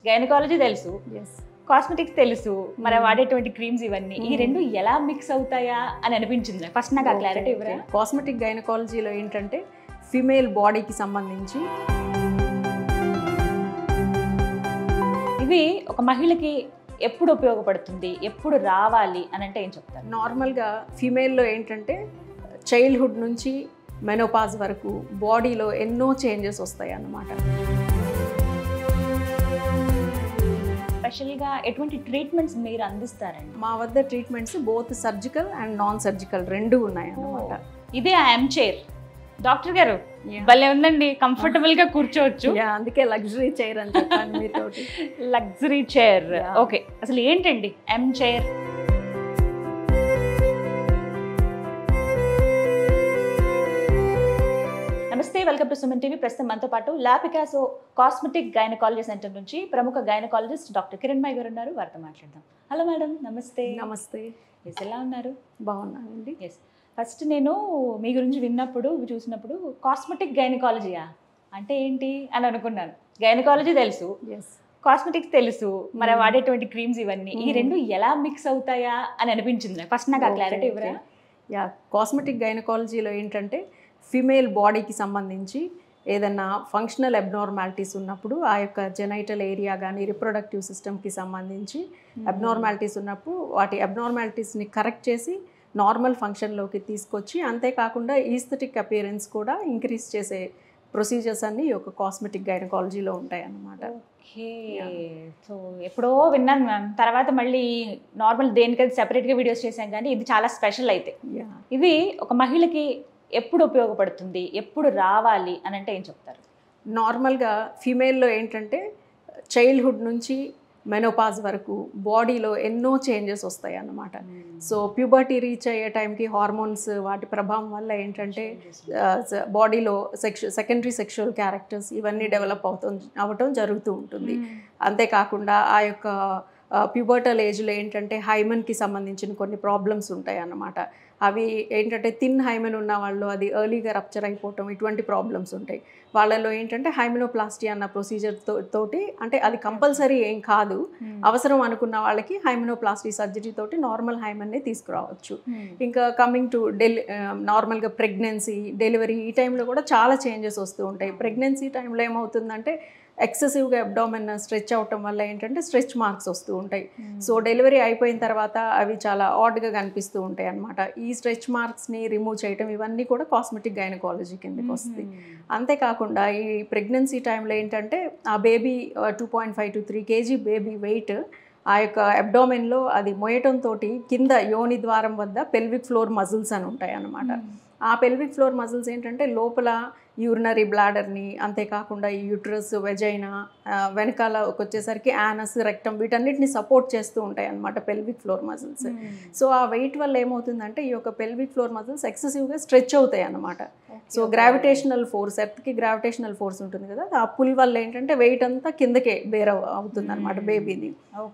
Gynaecology తెలుసు, cosmetics తెలుసు, మరి వాడేటువంటి క్రీమ్స్ ఇవన్నీ ఈ రెండు ఎలా మిక్స్ అవుతాయా అని అనిపించింది. ఫస్ట్ నాకు ఆ క్లారిటీ ఇవ్వరా? కాస్మెటిక్ గైనకాలజీలో ఏంటంటే ఫీమేల్ బాడీకి సంబంధించి ఇవి ఒక మహిళకి ఎప్పుడు ఉపయోగపడుతుంది, ఎప్పుడు రావాలి అని అంటే ఏం చెప్తారు? నార్మల్గా ఫీమేల్లో ఏంటంటే చైల్డ్హుడ్ నుంచి మెనోపాజ్ వరకు బాడీలో ఎన్నో చేంజెస్ వస్తాయి అన్నమాట. స్పెషల్గా ఎటువంటి ట్రీట్మెంట్స్ మీరు అందిస్తారండి? మా వద్ద treatments both surgical and non surgical రెండు ఉన్నాయి అన్నమాట. ఇదే ఐఎమ్ చైర్. డాక్టర్ గారు భలే ఉందండి, కంఫర్టబుల్ గా కూర్చోవచ్చు. అందుకే లగ్జరీ చైర్ అని చెప్పాను మీతో. Luxury chair. ఓకే, అసలు ఏంటండి ఎం చైర్? నమస్తే, వెల్కమ్ టు సుమన్ టీవీ. ప్రస్తుతం మనతో పాటు లా పికాసో కాస్మెటిక్ గైనకాలజీ సెంటర్ నుంచి ప్రముఖ గైనకాలజిస్ట్ డాక్టర్ కిరణ్మయి గారు ఉన్నారు. వారితో మాట్లాడదాం. హలో మేడం, నమస్తే. నమస్తే. ఎలా ఉన్నారు? బాగున్నానండి. ఎస్, ఫస్ట్ నేను మీ గురించి విన్నప్పుడు చూసినప్పుడు కాస్మెటిక్ గైనకాలజీయా అంటే ఏంటి అని అనుకున్నాను. గైనకాలజీ తెలుసు, కాస్మెటిక్స్ తెలుసు, మరి వాడేటువంటి క్రీమ్స్ ఇవన్నీ ఈ రెండు ఎలా మిక్స్ అవుతాయా అని అనిపించింది. ఫస్ట్ నాకు ఆ క్లారిటీ ఇవ్వరా? కాస్మెటిక్ గైనకాలజీలో ఏంటంటే ఫీమేల్ బాడీకి సంబంధించి ఏదన్నా ఫంక్షనల్ అబ్నార్మాలిటీస్ ఉన్నప్పుడు ఆ యొక్క జెనైటల్ ఏరియా కానీ రిప్రొడక్టివ్ సిస్టమ్కి సంబంధించి అబ్నార్మాలిటీస్ ఉన్నప్పుడు వాటి అబ్నార్మాలిటీస్ని కరెక్ట్ చేసి నార్మల్ ఫంక్షన్లోకి తీసుకొచ్చి, అంతేకాకుండా ఈస్థెటిక్ అపియరెన్స్ కూడా ఇంక్రీజ్ చేసే ప్రొసీజర్స్ అన్నీ ఈ యొక్క కాస్మెటిక్ గైనకాలజీలో ఉంటాయి అన్నమాట. ఓకే, సో ఎప్పుడో విన్నాను మ్యామ్. తర్వాత మళ్ళీ నార్మల్ దేనికైతే సెపరేట్గా వీడియోస్ చేశాం, కానీ ఇది చాలా స్పెషల్. అయితే ఇది ఒక మహిళకి ఎప్పుడు ఉపయోగపడుతుంది, ఎప్పుడు రావాలి అని అంటే ఏం చెప్తారు? నార్మల్గా ఫీమేల్లో ఏంటంటే చైల్డ్హుడ్ నుంచి మెనోపాజ్ వరకు బాడీలో ఎన్నో చేంజెస్ వస్తాయి అన్నమాట. సో ప్యూబర్టీ రీచ్ అయ్యే టైంకి హార్మోన్స్ వాటి ప్రభావం వల్ల ఏంటంటే బాడీలో సెకండరీ సెక్షువల్ క్యారెక్టర్స్ ఇవన్నీ డెవలప్ అవటం జరుగుతూ ఉంటుంది. అంతేకాకుండా ఆ యొక్క ప్యూబర్టల్ ఏజ్లో ఏంటంటే హైమన్కి సంబంధించిన కొన్ని ప్రాబ్లమ్స్ ఉంటాయి అన్నమాట. అవి ఏంటంటే థిన్ హైమెన్ ఉన్న వాళ్ళు అది ఎర్లీగా రప్చర్ అయిపోవటం, ఇటువంటి ప్రాబ్లమ్స్ ఉంటాయి. వాళ్ళలో ఏంటంటే హైమెనోప్లాస్టీ అన్న ప్రొసీజర్ తోటి, అంటే అది కంపల్సరీ ఏం కాదు, అవసరం అనుకున్న వాళ్ళకి హైమెనోప్లాస్టీ సర్జరీ తోటి నార్మల్ హైమెన్ని తీసుకురావచ్చు. ఇంకా కమింగ్ టు నార్మల్గా ప్రెగ్నెన్సీ, డెలివరీ ఈ టైంలో కూడా చాలా చేంజెస్ వస్తూ ఉంటాయి. ప్రెగ్నెన్సీ టైంలో ఏమవుతుందంటే ఎక్సెసివ్గా అబ్డామెన్ స్ట్రెచ్ అవటం వల్ల ఏంటంటే స్ట్రెచ్ మార్క్స్ వస్తూ ఉంటాయి. సో డెలివరీ అయిపోయిన తర్వాత అవి చాలా ఆడ్గా కనిపిస్తూ ఉంటాయి అన్నమాట. ఈ స్ట్రెచ్ మార్క్స్ని రిమూవ్ చేయటం ఇవన్నీ కూడా కాస్మెటిక్ గైనకాలజీ కిందకి వస్తుంది. అంతేకాకుండా ఈ ప్రెగ్నెన్సీ టైంలో ఏంటంటే ఆ baby 2.5 to 3 kg baby wait ఆ యొక్క అబ్డామెన్లో అది మోయటంతో కింద యోని ద్వారం వద్ద పెల్విక్ ఫ్లోర్ మజిల్స్ అని ఉంటాయి అన్నమాట. ఆ పెల్విక్ ఫ్లోర్ మజిల్స్ ఏంటంటే లోపల యూరినరీ బ్లాడర్ని, అంతేకాకుండా ఈ యూట్రస్, వెజైనా, వెనకాల వచ్చేసరికి యానస్, రెక్టమ్ వీటన్నిటిని సపోర్ట్ చేస్తూ ఉంటాయి అన్నమాట పెల్విక్ ఫ్లోర్ మజిల్స్. సో ఆ వెయిట్ వల్ల ఏమవుతుందంటే ఈ యొక్క పెల్విక్ ఫ్లోర్ మజిల్స్ ఎక్సెసివ్గా స్ట్రెచ్ అవుతాయి అన్నమాట. సో గ్రావిటేషనల్ ఫోర్స్, ఎర్త్కి గ్రావిటేషనల్ ఫోర్స్ ఉంటుంది కదా, ఆ పుల్ వల్ల ఏంటంటే వెయిట్ అంతా కిందకే బేర్ అవుతుంది అనమాట బేబీది.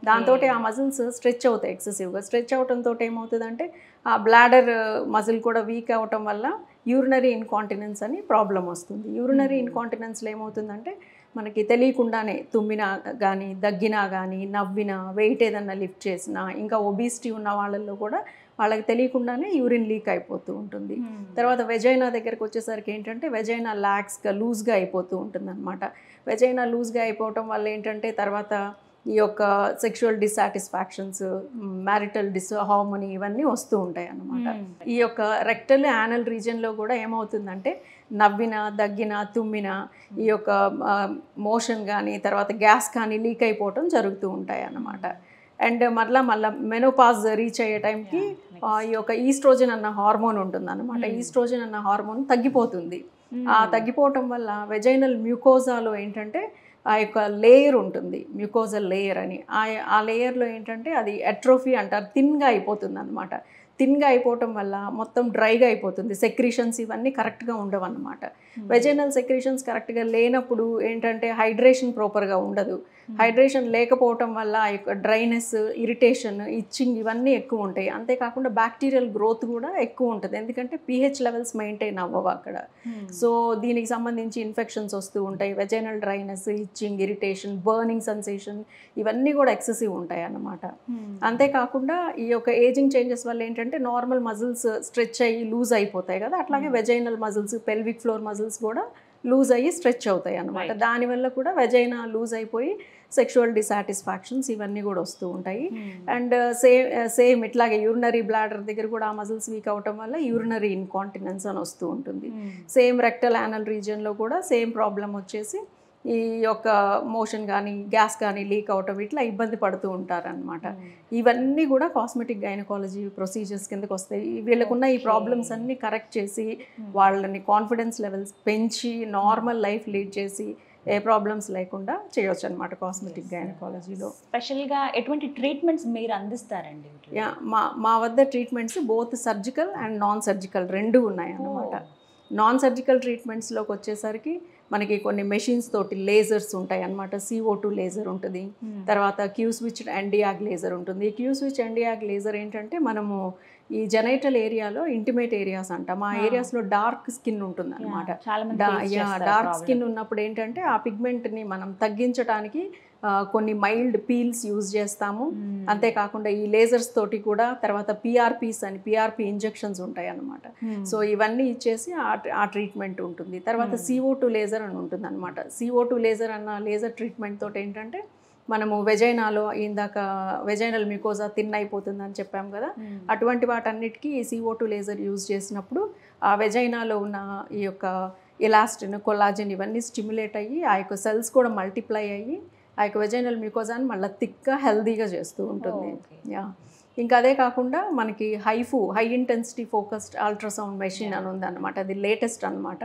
దాంతో ఆ మజిల్స్ స్ట్రెచ్ అవుతాయి ఎక్సెసివ్గా. స్ట్రెచ్ అవడంతో ఏమవుతుందంటే ఆ బ్లాడర్ మజిల్ కూడా వీక్ అవటం వల్ల యూరినరీ ఇన్కాంటినెన్స్ అని ప్రాబ్లం వస్తుంది. యూరినరీ ఇన్కాంటినెన్స్లో ఏమవుతుందంటే మనకి తెలియకుండానే తుమ్మినా కానీ, దగ్గినా కానీ, నవ్వినా, వెయిట్ ఏదన్నా లిఫ్ట్ చేసినా, ఇంకా ఒబిసిటీ ఉన్న వాళ్ళల్లో కూడా వాళ్ళకి తెలియకుండానే యూరిన్ లీక్ అయిపోతూ ఉంటుంది. తర్వాత వెజైనా దగ్గరకు వచ్చేసరికి ఏంటంటే వెజైనా లాక్స్గా లూజ్గా అయిపోతూ ఉంటుంది అనమాట. వెజైనా లూజ్గా అయిపోవటం వల్ల ఏంటంటే తర్వాత ఈ యొక్క సెక్షువల్ డిస్సాటిస్ఫాక్షన్స్, మ్యారిటల్ డిస్హార్మోనీ ఇవన్నీ వస్తూ ఉంటాయి అన్నమాట. ఈ యొక్క రెక్టల్ యానల్ రీజియన్లో కూడా ఏమవుతుందంటే నవ్విన, దగ్గిన, తుమ్మిన ఈ యొక్క మోషన్ కానీ తర్వాత గ్యాస్ కానీ లీక్ అయిపోవటం జరుగుతూ ఉంటాయి అన్నమాట. అండ్ మళ్ళీ మెనోపాజ్ రీచ్ అయ్యే టైంకి ఈ యొక్క ఈస్ట్రోజన్ అన్న హార్మోన్ ఉంటుంది అన్నమాట. ఈస్ట్రోజన్ అన్న హార్మోన్ తగ్గిపోతుంది. ఆ తగ్గిపోవటం వల్ల వెజైనల్ మ్యూకోజాలో ఏంటంటే ఆ యొక్క లేయర్ ఉంటుంది, మ్యూకోజల్ లేయర్ అని. ఆ లేయర్లో ఏంటంటే అది అట్రోఫీ అంటారు, థిన్గా అయిపోతుంది అనమాట. థిన్గా అయిపోవటం వల్ల మొత్తం డ్రైగా అయిపోతుంది, సెక్రీషన్స్ ఇవన్నీ కరెక్ట్గా ఉండవు అన్నమాట. వెజైనల్ సెక్రీషన్స్ కరెక్ట్గా లేనప్పుడు ఏంటంటే హైడ్రేషన్ ప్రాపర్గా ఉండదు. హైడ్రేషన్ లేకపోవటం వల్ల ఆ యొక్క డ్రైనెస్, ఇరిటేషన్, ఇచ్చింగ్ ఇవన్నీ ఎక్కువ ఉంటాయి. అంతేకాకుండా బ్యాక్టీరియల్ గ్రోత్ కూడా ఎక్కువ ఉంటుంది, ఎందుకంటే pH లెవెల్స్ మెయింటైన్ అవ్వవు అక్కడ. సో దీనికి సంబంధించి ఇన్ఫెక్షన్స్ వస్తూ ఉంటాయి. Vaginal dryness, itching, irritation, burning sensation ఇవన్నీ కూడా ఎక్సెసివ్ ఉంటాయి అన్నమాట. అంతేకాకుండా ఈ యొక్క ఏజింగ్ చేంజెస్ వల్ల ఏంటంటే నార్మల్ మజిల్స్ స్ట్రెచ్ అయ్యి లూజ్ అయిపోతాయి కదా, అట్లాగే vaginal muscles, pelvic floor muscles కూడా లూజ్ అయ్యి స్ట్రెచ్ అవుతాయి అన్నమాట. దానివల్ల కూడా వెజైనా లూజ్ అయిపోయి సెక్షువల్ డిసాటిస్ఫాక్షన్స్ ఇవన్నీ కూడా వస్తూ ఉంటాయి. అండ్ సేమ్ ఇట్లాగే యూరినరీ బ్లాడర్ దగ్గర కూడా ఆ మజిల్స్ వీక్ అవటం వల్ల యూరినరీ ఇన్కాంటినెన్స్ అని వస్తూ ఉంటుంది. సేమ్ రెక్టల్ యానల్ రీజియన్లో కూడా సేమ్ ప్రాబ్లం వచ్చేసి ఈ యొక్క మోషన్ కానీ గ్యాస్ కానీ లీక్ అవటం ఇట్లా ఇబ్బంది పడుతూ ఉంటారనమాట. ఇవన్నీ కూడా కాస్మెటిక్ గైనకాలజీ ప్రొసీజర్స్ కిందకి వస్తాయి. వీళ్ళకున్న ఈ ప్రాబ్లమ్స్ అన్నీ కరెక్ట్ చేసి వాళ్ళని కాన్ఫిడెన్స్ లెవెల్స్ పెంచి నార్మల్ లైఫ్ లీడ్ చేసి ఏ ప్రాబ్లమ్స్ లేకుండా చేయొచ్చు అనమాట కాస్మెటిక్ గైనకాలజీలో. స్పెషల్గా ఎటువంటి ట్రీట్మెంట్స్ మీరు అందిస్తారండి? మా వద్ద treatments both surgical and non surgical రెండు ఉన్నాయి అన్నమాట. నాన్ సర్జికల్ ట్రీట్మెంట్స్లోకి వచ్చేసరికి మనకి కొన్ని మెషిన్స్ తోటి లేజర్స్ ఉంటాయి అన్నమాట. CO2 లేజర్ ఉంటుంది, తర్వాత క్యూ స్విచ్ ఎండియాగ్ లేజర్ ఉంటుంది. క్యూ స్విచ్ ఎండియాగ్ లేజర్ ఏంటంటే మనము ఈ జెనైటల్ ఏరియాలో ఇంటిమేట్ ఏరియాస్ అంటాం, ఆ ఏరియాస్లో డార్క్ స్కిన్ ఉంటుంది అనమాట. డార్క్ స్కిన్ ఉన్నప్పుడు ఏంటంటే ఆ పిగ్మెంట్ని మనం తగ్గించడానికి కొన్ని మైల్డ్ పీల్స్ యూజ్ చేస్తాము. అంతేకాకుండా ఈ లేజర్స్ తోటి కూడా తర్వాత PRPs అని PRP ఇంజెక్షన్స్ ఉంటాయి అన్నమాట. సో ఇవన్నీ ఇచ్చేసి ఆ ట్రీట్మెంట్ ఉంటుంది. తర్వాత CO2 లేజర్ అని ఉంటుంది అనమాట. CO2 లేజర్ అన్న లేజర్ ట్రీట్మెంట్ తోటి ఏంటంటే మనము వెజైనాలో ఇందాక వెజైనల్ మ్యూకోజా థిన్ అయిపోతుంది అని చెప్పాం కదా, అటువంటి వాటన్నిటికీ ఈ CO2 లేజర్ యూజ్ చేసినప్పుడు ఆ వెజైనాలో ఉన్న ఈ యొక్క ఎలాస్టిన్, కొల్లాజెన్ ఇవన్నీ స్టిమ్యులేట్ అయ్యి ఆ యొక్క సెల్స్ కూడా మల్టిప్లై అయ్యి ఆ యొక్క వెజైనల్ మ్యూకోజాని మళ్ళీ థిక్గా హెల్దీగా చేస్తూ ఉంటుంది. ఇంకా అదే కాకుండా మనకి high intensity focused ultrasound machine అని ఉందన్నమాట. అది లేటెస్ట్ అనమాట.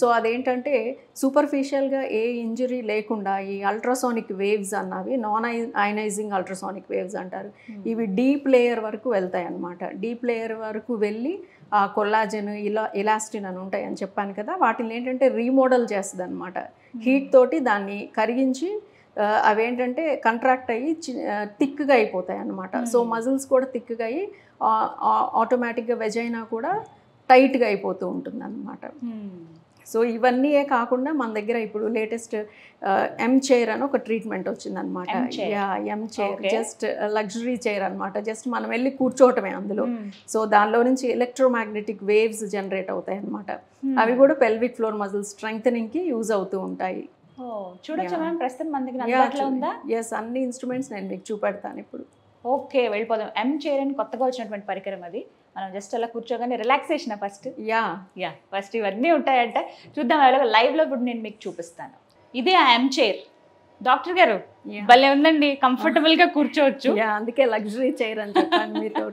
సో అదేంటంటే సూపర్ఫిషియల్గా ఏ ఇంజరీ లేకుండా ఈ అల్ట్రాసానిక్ వేవ్స్ అన్నవి నాన్ అయనైజింగ్ అల్ట్రాసానిక్ వేవ్స్ అంటారు. ఇవి డీప్ లేయర్ వరకు వెళ్తాయి అన్నమాట. డీప్ లేయర్ వరకు వెళ్ళి ఆ కొల్లాజెన్, ఎలాస్టిన్ అని ఉంటాయి అని చెప్పాను కదా, వాటిని ఏంటంటే రీమోడల్ చేస్తుంది అనమాట. హీట్ తోటి దాన్ని కరిగించి అవేంటంటే కంట్రాక్ట్ అయ్యి థిక్గా అయిపోతాయి అన్నమాట. సో మజిల్స్ కూడా థిక్గా అయ్యి ఆటోమేటిక్గా వెజైనా కూడా టైట్గా అయిపోతూ ఉంటుంది అన్నమాట. సో ఇవన్నీ కాకుండా మన దగ్గర ఇప్పుడు లేటెస్ట్ M చైర్ అని ఒక ట్రీట్మెంట్ వచ్చిందనమాట. M chair just luxury chair అనమాట. జస్ట్ మనం వెళ్ళి కూర్చోవటమే అందులో. సో దానిలో నుంచి ఎలక్ట్రోమాగ్నెటిక్ వేవ్స్ జనరేట్ అవుతాయి అనమాట. అవి కూడా పెల్విక్ ఫ్లోర్ మజిల్ స్ట్రెంగ్థనింగ్కి యూజ్ అవుతూ ఉంటాయి. చూడొచ్చా మ్యామ్? ప్రస్తుతం మన దగ్గర అందుబాటులో ఉందా? ఎస్, అన్ని ఇన్స్ట్రుమెంట్స్ నేను మీకు చూపెడతాను ఇప్పుడు. ఓకే, వెళ్ళిపోదాం. M చైర్ అని కొత్తగా వచ్చినటువంటి పరికరం అది. మనం జస్ట్ అలా కూర్చోగానే రిలాక్సేషన్ ఫస్ట్. ఫస్ట్ ఇవన్నీ ఉంటాయంట, చూద్దాం. లైవ్లో ఇప్పుడు నేను మీకు చూపిస్తాను. ఇదే ఆ M చైర్. డాక్టర్ గారు భలే ఉందండి, కంఫర్టబుల్ గా కూర్చోవచ్చు. అందుకే లగ్జరీ చైర్ అని చెప్పాను మీతో.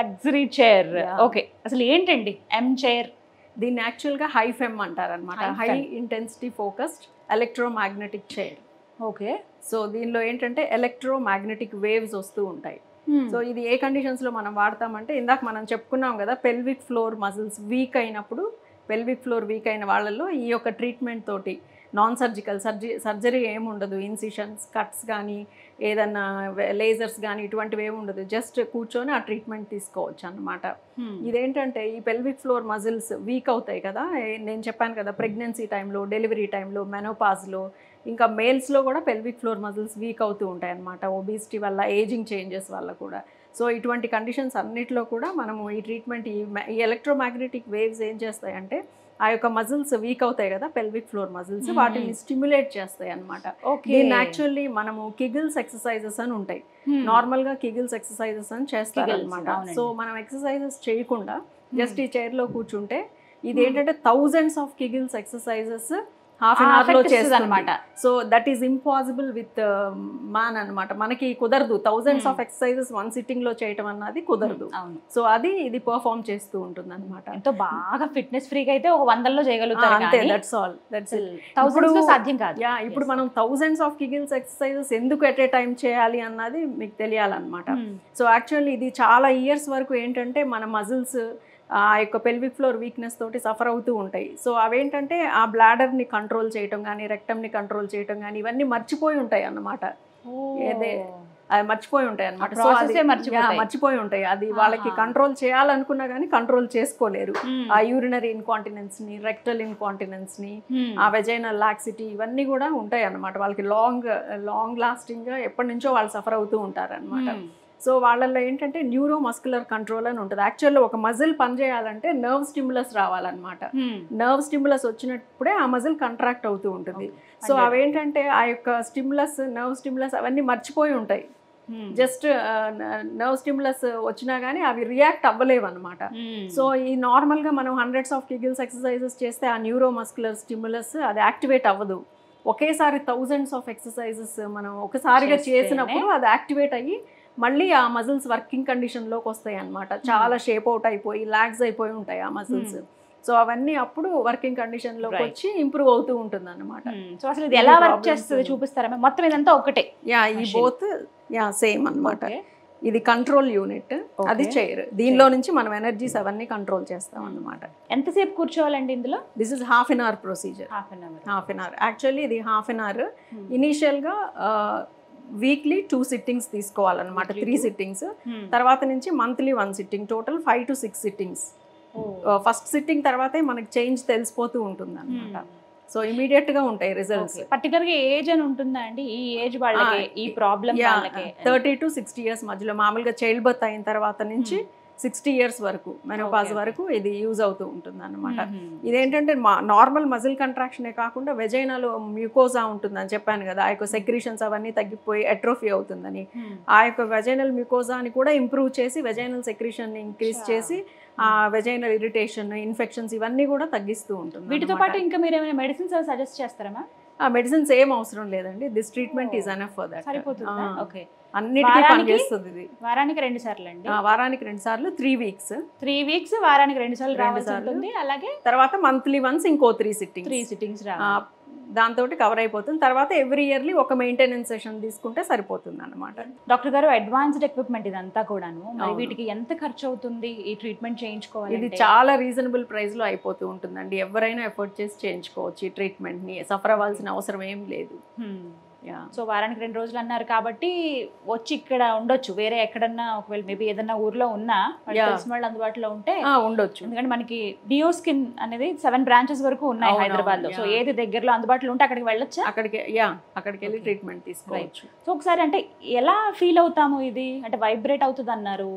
Luxury chair. ఓకే, అసలు ఏంటండి M చైర్? దీన్ని యాక్చువల్గా HIFEM అంటారనమాట. High intensity focused electromagnetic chair. Okay. So దీనిలో ఏంటంటే ఎలక్ట్రోమాగ్నెటిక్ వేవ్స్ వస్తూ ఉంటాయి. సో ఇది ఏ కండిషన్స్లో మనం వాడతామంటే ఇందాక మనం చెప్పుకున్నాం కదా, పెల్విక్ ఫ్లోర్ మజిల్స్ వీక్ అయినప్పుడు, పెల్విక్ ఫ్లోర్ వీక్ అయిన వాళ్ళల్లో ఈ యొక్క ట్రీట్మెంట్ తోటి నాన్ సర్జరీ ఏముండదు, ఇన్సిషన్స్, కట్స్ కానీ ఏదన్నా లేజర్స్ కానీ ఇటువంటివి ఏముండదు. జస్ట్ కూర్చొని ఆ ట్రీట్మెంట్ తీసుకోవచ్చు అన్నమాట. ఇదేంటంటే ఈ పెల్విక్ ఫ్లోర్ మజిల్స్ వీక్ అవుతాయి కదా, నేను చెప్పాను కదా ప్రెగ్నెన్సీ టైంలో, డెలివరీ టైంలో, మెనోపాజ్లో, ఇంకా మేల్స్లో కూడా పెల్విక్ ఫ్లోర్ మజిల్స్ వీక్ అవుతూ ఉంటాయి అన్నమాట, ఒబిసిటీ వల్ల, ఏజింగ్ చేంజెస్ వల్ల కూడా. సో ఇటువంటి కండిషన్స్ అన్నిటిలో కూడా మనము ఈ ట్రీట్మెంట్, ఈ ఎలక్ట్రోమాగ్నెటిక్ వేవ్స్ ఏం చేస్తాయంటే ఆ యొక్క మజిల్స్ వీక్ అవుతాయి కదా, పెల్విక్ ఫ్లోర్ మజిల్స్, వాటిని స్టిమ్యులేట్ చేస్తాయి అనమాట. దీన్ని యాక్చువల్లీ మనము కిగిల్స్ ఎక్సర్సైజెస్ అని ఉంటాయి, నార్మల్గా కిగిల్స్ ఎక్సర్సైజెస్ అని చేస్తారు అనమాట. సో మనం ఎక్సర్సైజెస్ చేయకుండా జస్ట్ ఈ చైర్లో కూర్చుంటే ఇది ఏంటంటే thousands of kegels exercises half an అవర్లో effect ఇస్తుంది చేస్తుంది అన్నమాట. So that is impossible with man అనమాట. మనకి కుదరదు thousands of exercises one sitting లో చేయటం అన్నది కుదరదు. అవును. సో అది ఇది పర్ఫామ్ చేస్తూ ఉంటుంది అనమాట. ఎంతో బాగా ఫిట్నెస్ ఫ్రీగా అయితే ఒక 100లో చేయగలుగుతారు అంతే, that's all, that's it. Thousands లో సాధ్యం కాదు. ఇప్పుడు మనం థౌజండ్స్ ఆఫ్ కిగిల్స్ ఎక్సర్సైజెస్ ఎందుకు ఎట్ ఏ టైం చేయాలి అన్నది మీకు తెలియాలన్నమాట. సో యాక్చువల్లీ ఇది చాలా ఇయర్స్ వరకు ఏంటంటే మన మజిల్స్ ఆ యొక్క పెల్విక్ ఫ్లోర్ వీక్నెస్ తోటి సఫర్ అవుతూ ఉంటాయి. సో అవేంటంటే ఆ బ్లాడర్ని కంట్రోల్ చేయటం కానీ రెక్టమ్ని కంట్రోల్ చేయటం కానీ ఇవన్నీ మర్చిపోయి ఉంటాయి అన్నమాట. ఏదే అది మర్చిపోయి ఉంటాయి అనమాట. సో అది మర్చిపోయి ఉంటాయి. అది వాళ్ళకి కంట్రోల్ చేయాలనుకున్నా కానీ కంట్రోల్ చేసుకోలేరు. ఆ యూరినరీ ఇన్కాంటినెన్స్ ని, రెక్టల్ ఇన్కాంటినెన్స్ ని, ఆ వెజైనల్ లాక్సిటీ ఇవన్నీ కూడా ఉంటాయి అన్నమాట. వాళ్ళకి లాంగ్ లాస్టింగ్ గా ఎప్పటి నుంచో వాళ్ళు సఫర్ అవుతూ ఉంటారు అనమాట. సో వాళ్ళల్లో ఏంటంటే న్యూరో మస్కులర్ కంట్రోల్ అని ఉంటుంది. యాక్చువల్లీ ఒక మజిల్ పనిచేయాలంటే నర్వ్ స్టిమ్యులస్ రావాలన్నమాట. నర్వ్ స్టిమ్యులస్ వచ్చినప్పుడే ఆ మజిల్ కంట్రాక్ట్ అవుతూ ఉంటుంది. సో అవేంటంటే ఆ యొక్క స్టిమ్యులస్, నర్వ్ స్టిమ్యులస్ అవన్నీ మర్చిపోయి ఉంటాయి. జస్ట్ నర్వ్ స్టిమ్యులస్ వచ్చినా కానీ అవి రియాక్ట్ అవ్వలేవు అనమాట. సో ఈ నార్మల్గా మనం హండ్రెడ్స్ ఆఫ్ కిగిల్స్ ఎక్సర్సైజెస్ చేస్తే ఆ న్యూరో మస్కులర్ స్టిమ్యులస్ అది యాక్టివేట్ అవ్వదు. ఒకేసారి థౌజండ్స్ ఆఫ్ ఎక్సర్సైజెస్ మనం ఒకసారిగా చేసినప్పుడు అది యాక్టివేట్ అయ్యి మళ్ళీ ఆ మజిల్స్ వర్కింగ్ కండిషన్లోకి వస్తాయి అనమాట. చాలా షేప్ అవుట్ అయిపోయి లాగ్స్ అయిపోయి ఉంటాయి ఆ మజిల్స్. సో అవన్నీ అప్పుడు వర్కింగ్ కండిషన్లోకి వచ్చి ఇంప్రూవ్ అవుతూ ఉంటుంది అనమాట. సో అసలు ఇది ఎలా వర్క్ చేస్తుంది చూపిస్తారా? మొత్తం ఇదంతా ఒకటే? ఈ బోత్ సేమ్ అనమాట. ఇది కంట్రోల్ యూనిట్, అది చైర్. దీనిలో నుంచి మనం ఎనర్జీస్ అవన్నీ కంట్రోల్ చేస్తాం అన్నమాట. ఎంతసేపు కూర్చోవాలండి ఇందులో? This is half an hour procedure. Half an hour actually ఇది హాఫ్ అన్ అవర్. ఇనీషియల్గా వీక్లీ 2 సిట్టింగ్స్ తీసుకోవాలన్నమాట, 3 సిట్టింగ్స్. తర్వాత నుంచి monthly 1 sitting, total 5 to 6 sittings. First sitting తర్వాతే మనకి చేంజ్ తెలిసిపోతూ ఉంటుంది అనమాట. సో ఇమీడియట్ గా ఉంటాయి రిజల్ట్స్. పర్టికులర్ గా ఏజ్ అని ఉంటుందా అండి? ఈ ఏజ్ వాళ్ళకి ఈ ప్రాబ్లం వాళ్ళకి 30 to 60 ఇయర్స్ మధ్యలో, మామూలుగా చైల్డ్ బర్త్ అయిన తర్వాత నుంచి 60 ఇయర్స్ వరకు, మెనోపాజ్ వరకు ఇది యూజ్ అవుతూ ఉంటుంది అనమాట. ఇదేంటంటే నార్మల్ మజిల్ కంట్రాక్షనే కాకుండా వెజైనాలో మ్యూకోజా ఉంటుందని చెప్పాను కదా, ఆ యొక్క సెక్రీషన్స్ అవన్నీ తగ్గిపోయి ఎట్రోఫీ అవుతుందని. ఆ యొక్క వెజైనల్ మ్యూకోజాని కూడా ఇంప్రూవ్ చేసి వెజైనల్ సెక్రీషన్ ఇంక్రీజ్ చేసి ఆ వెజైనల్ ఇరిటేషన్, ఇన్ఫెక్షన్స్ ఇవన్నీ కూడా తగ్గిస్తూ ఉంటుంది. వీటితో పాటు ఇంకా మీరు ఏమైనా మెడిసిన్స్ సజెస్ట్ చేస్తారా? ఆ మెడిసిన్స్ ఏం అవసరం లేదండి. This treatment is enough for that. సరిపోతుంది. ఓకే, అన్నిటికీ పనిచేస్తుంది ఇది. వారానికి 2 సార్లు అండి? వారానికి 2 సార్లు, 3 వీక్స్ వారానికి 2 సార్లు రావాల్సి. అలాగే తర్వాత మంత్లీ వన్స్ ఇంకో 3 సిట్టింగ్స్ దాంతో కవర్ అయిపోతుంది. తర్వాత ఎవ్రీ ఇయర్లీ ఒక మెయింటెనెన్స్ సెషన్ తీసుకుంటే సరిపోతుంది అనమాట. డాక్టర్ గారు, అడ్వాన్స్డ్ ఎక్విప్మెంట్ ఇదంతా కూడాను, మరి వీటికి ఎంత ఖర్చు అవుతుంది ఈ ట్రీట్మెంట్ చేయించుకోవాలి? ఇది చాలా రీజనబుల్ ప్రైస్ లో అయిపోతూ ఉంటుందండి. ఎవరైనా ఎఫర్ట్ చేసి చేయించుకోవచ్చు ఈ ట్రీట్మెంట్ ని. సఫర్ అవ్వాల్సిన అవసరం ఏం లేదు. సో వారానికి 2 రోజులు అన్నారు కాబట్టి వచ్చి ఇక్కడ ఉండొచ్చు. వేరే ఎక్కడన్నా ఒకవేళ మేబీ ఏదన్నా ఊర్లో ఉన్నా తెలిసిన వాళ్ళు అందుబాటులో ఉంటే ఉండొచ్చు. ఎందుకంటే మనకి డియో స్కిన్ అనేది 7 బ్రాంచెస్ వరకు ఉన్నాయి హైదరాబాద్ లో. సో ఏది దగ్గరలో అందుబాటులో ఉంటే అక్కడికి వెళ్ళొచ్చా? అక్కడికి వెళ్ళి ట్రీట్మెంట్ తీసుకోవచ్చు. సో ఒకసారి అంటే ఎలా ఫీల్ అవుతాము? ఇది అంటే వైబ్రేట్ అవుతుంది అన్నారు,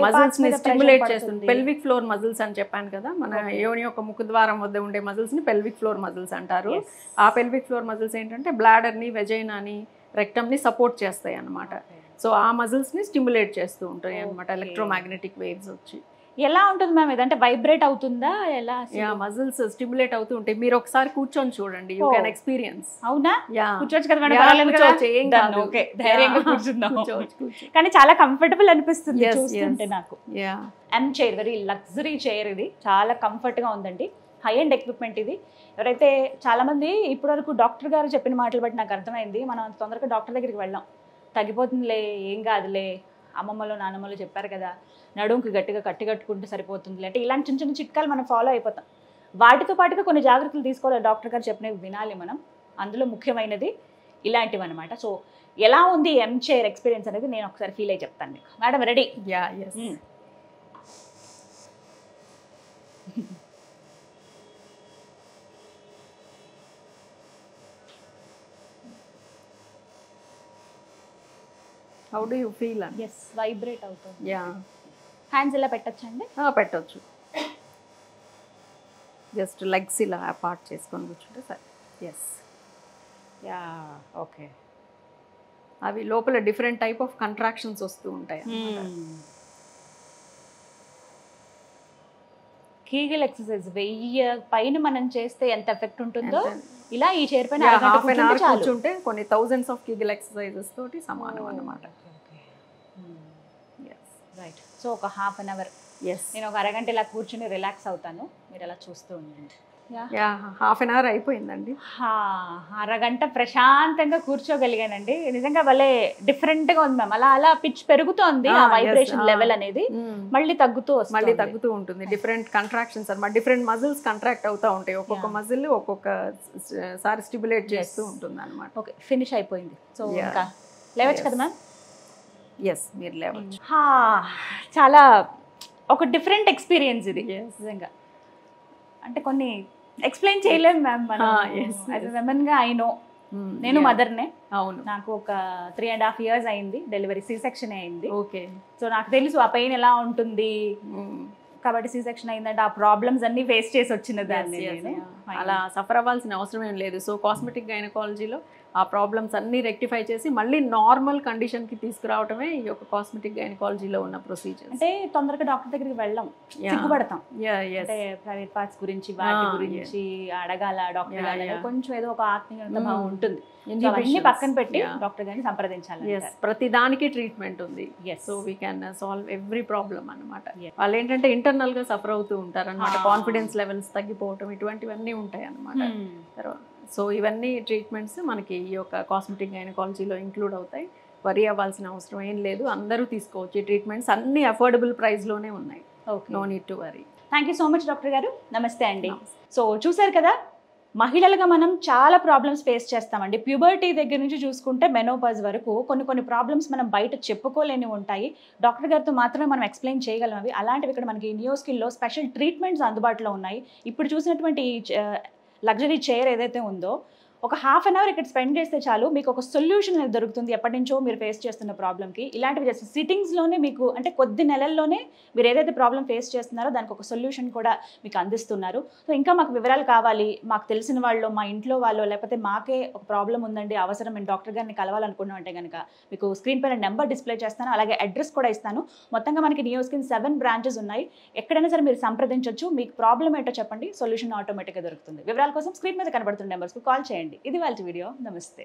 మజిల్స్ ని స్టిమ్యులేట్ చేస్తుంది. పెల్విక్ ఫ్లోర్ మజిల్స్ అని చెప్పాను కదా, మన యోని యొక్క ముఖద్వారం వద్ద ఉండే మజిల్స్ ని పెల్విక్ ఫ్లోర్ మజిల్స్ అంటారు. ఆ పెల్విక్ ఫ్లోర్ మజిల్స్ ఏంటంటే బ్లాడర్ ని, వెజైనా ని, రెక్టమ్ ని సపోర్ట్ చేస్తాయి అన్నమాట. సో ఆ మజిల్స్ ని స్టిమ్యులేట్ చేస్తూ ఉంటాయి అన్నమాట, ఎలక్ట్రోమాగ్నెటిక్ వేవ్స్ వచ్చి. ఎలా ఉంటుంది మ్యామ్ ఇదంటే? వైబ్రేట్ అవుతుందా? ఎలా? మజిల్స్ స్టిమ్యులేట్ అవుతూ ఉంటాయి. మీరు ఒకసారి కూర్చొని చూడండి, యూ కెన్ ఎక్స్పీరియన్స్. అవునా? కూర్చోవచ్చు కదా మేడం? ఓకే, ధైర్యంగా కూర్చుందాం. కానీ చాలా కంఫర్టబుల్ అనిపిస్తుంది చూస్తుంటే నాకు. ఎమ్ చైర్, వెరీ లగ్జరీ చైర్ ఇది, చాలా కంఫర్ట్ గా ఉందండి. హై అండ్ ఎక్విప్మెంట్ ఇది. ఎవరైతే చాలామంది ఇప్పటివరకు డాక్టర్ గారు చెప్పిన మాటలు బట్టి నాకు అర్థమైంది, మనం అంత తొందరగా డాక్టర్ దగ్గరికి వెళ్ళాం, తగ్గిపోతుందిలే, ఏం కాదులే, అమ్మమ్మలో నాన్నమ్మలో చెప్పారు కదా, నడుముకి గట్టిగా కట్టుకుంటే సరిపోతుంది అంటే ఇలాంటి చిన్న చిన్న చిట్కాలు మనం ఫాలో అయిపోతాం. వాటితో పాటుగా కొన్ని జాగ్రత్తలు తీసుకోవాలి. డాక్టర్ గారు చెప్పినవి వినాలి మనం. అందులో ముఖ్యమైనది ఇలాంటివి అనమాట. సో ఎలా ఉంది ఎమ్ చైర్ ఎక్స్పీరియన్స్ అనేది నేను ఒకసారి ఫీల్ అయ్యి చెప్తాను మీకు. Madam ready? How do you feel? Yes, vibrate అవుతుంది. హ్యాండ్స్ ఇలా పెట్టచ్చండి? పెట్టచ్చు. జస్ట్ లెగ్స్ ఇలా అపార్ట్ చేసుకొని కూర్చుంటే సరే. Yes, okay. అవి లోపల డిఫరెంట్ టైప్ ఆఫ్ కంట్రాక్షన్స్ వస్తూ ఉంటాయి. కీగల్ ఎక్సర్సైజ్ 1000 పైన మనం చేస్తే ఎంత ఎఫెక్ట్ ఉంటుందో ఇలా ఈ చైర్ పైన అరగంట హాఫ్ అన్ అవర్ కూర్చుంటే చాలు. కూర్చుంటే కొన్ని థౌజండ్స్ ఆఫ్ కీగల్ ఎక్సర్సైజెస్ తోటి సమానం అన్నమాట. రైట్. సో ఒక హాఫ్ అన్ అవర్ నేను ఒక అరగంట ఇలా కూర్చుని రిలాక్స్ అవుతాను, మీరు అలా చూస్తూ ఉండండి. హాఫ్ అన్ అవర్ అయిపోయిందండి. అరగంట ప్రశాంతంగా కూర్చోగలిగానండి. నిజంగా భలే డిఫరెంట్గా ఉంది మ్యామ్. అలా అలా పిచ్ పెరుగుతోంది, ఆ వైబ్రేషన్ లెవెల్ అనేది మళ్ళీ తగ్గుతూ ఉంటుంది. డిఫరెంట్ కంట్రాక్షన్స్ అన్నమాట, డిఫరెంట్ మజిల్స్ కంట్రాక్ట్ అవుతూ ఉంటాయి. ఒక్కొక్క మజిల్ ఒక్కొక్క సారి స్టిమ్యులేట్ చేస్తూ ఉంటుంది అనమాట. ఓకే, ఫినిష్ అయిపోయింది. సో ఇంకా లేవచ్చు కదా మ్యామ్? ఎస్, మీరు లేవచ్చు. చాలా ఒక డిఫరెంట్ ఎక్స్పీరియన్స్ ఇది నిజంగా. అంటే కొన్ని ఎక్స్ప్లెయిన్ చేయలేము మ్యామ్ మనం. యాజ్ ఎ విమెన్ గా ఐ నో, నేను మదర్నే. అవును, నాకు ఒక 3.5 years అయింది, డెలివరీ సి సెక్షన్ అయింది. ఓకే. సో నాకు తెలుసు ఆ పెయిన్ ఎలా ఉంటుంది. కాబట్టి సి సెక్షన్ అయిందంటే ఆ ప్రాబ్లమ్స్ అన్ని ఫేస్ చేసి వచ్చిన దాన్ని. అలా సఫర్ అవ్వాల్సిన అవసరం ఏం లేదు. సో కాస్మెటిక్ గైనకాలజీలో ఆ ప్రాబ్లమ్స్ అన్ని రెక్టిఫై చేసి మళ్ళీ నార్మల్ కండిషన్కి తీసుకురావటమే ఈ యొక్క కాస్మెటిక్ గైనకాలజీలో ఉన్న ప్రొసీజర్. అంటే తొందరగా డాక్టర్ దగ్గరికి వెళ్ళాం, సిగ్గుపడతాం. అంటే ప్రైవేట్ పార్ట్స్ గురించి వాటి గురించి అడగాల డాక్టర్ గారు, కొంచెం ఏదో ఒక ఆత్మీయత భావం ఉంటుంది. అవన్నీ పక్కన పెట్టి డాక్టర్ గారిని సంప్రదించాలి. ప్రతి దానికి ట్రీట్మెంట్ ఉంది. So we can solve every problem అనమాట. వాళ్ళు ఏంటంటే ఇంటర్నల్ గా సఫర్ అవుతూ ఉంటారు అనమాట, కాన్ఫిడెన్స్ లెవెల్స్ తగ్గిపోవటం ఇటువంటివన్నీ ఉంటాయి అన్నమాట. తర్వాత సో ఇవన్నీ ట్రీట్మెంట్స్ మనకి ఈ యొక్క కాస్మెటిక్ గైనకాలజీలో ఇంక్లూడ్ అవుతాయి. వరీ అవ్వాల్సిన అవసరం ఏం లేదు, అందరూ తీసుకోవచ్చు. ఈ ట్రీట్మెంట్స్ అన్ని అఫోర్డబుల్ ప్రైస్లోనే ఉన్నాయి. No need to worry. Thank you so much doctor గారు. నమస్తే అండి. సో చూసారు కదా, మహిళలుగా మనం చాలా ప్రాబ్లమ్స్ ఫేస్ చేస్తామండి. ప్యూబర్టీ దగ్గర నుంచి చూసుకుంటే మెనోపాజ్ వరకు కొన్ని ప్రాబ్లమ్స్ మనం బయట చెప్పుకోలేని ఉంటాయి. డాక్టర్ గారితో మాత్రమే మనం ఎక్స్ప్లెయిన్ చేయగలం అవి. అలాంటివి ఇక్కడ మనకి నియోస్కిన్లో స్పెషల్ ట్రీట్మెంట్స్ అందుబాటులో ఉన్నాయి. ఇప్పుడు చూసినటువంటి లగ్జరీ చైర్ ఏదైతే ఉందో, ఒక హాఫ్ అన్ అవర్ ఇక్కడ స్పెండ్ చేస్తే చాలు మీకు ఒక సొల్యూషన్ అనేది దొరుకుతుంది ఎప్పటి నుంచో మీరు ఫేస్ చేస్తున్న ప్రాబ్లమ్కి. ఇలాంటివి చేస్తే సిట్టింగ్స్లోనే మీకు, అంటే కొద్ది నెలల్లోనే మీరు ఏదైతే ప్రాబ్లం ఫేస్ చేస్తున్నారో దానికి ఒక సొల్యూషన్ కూడా మీకు అందిస్తున్నారు. సో ఇంకా మాకు వివరాలు కావాలి, మాకు తెలిసిన వాళ్ళు, మా ఇంట్లో వాళ్ళు, లేకపోతే మాకే ఒక ప్రాబ్లం ఉందండి, అవసరం, మేము డాక్టర్ గారిని కలవాలనుకున్నాం అంటే కనుక మీకు స్క్రీన్ పైన నెంబర్ డిస్ప్లే చేస్తాను, అలాగే అడ్రస్ కూడా ఇస్తాను. మొత్తంగా మనకి నియోస్కిన్ 7 branches ఉన్నాయి. ఎక్కడైనా సరే మీరు సంప్రదించవచ్చు. మీకు ప్రాబ్లం ఏంటో చెప్పండి, సొల్యూషన్ ఆటోమేటిక్గా దొరుకుతుంది. వివరాల కోసం స్క్రీన్ మీద కనబడుతున్న నెంబర్స్కి కాల్ చేయండి. ఇది వాళ్ళ వీడియో. నమస్తే.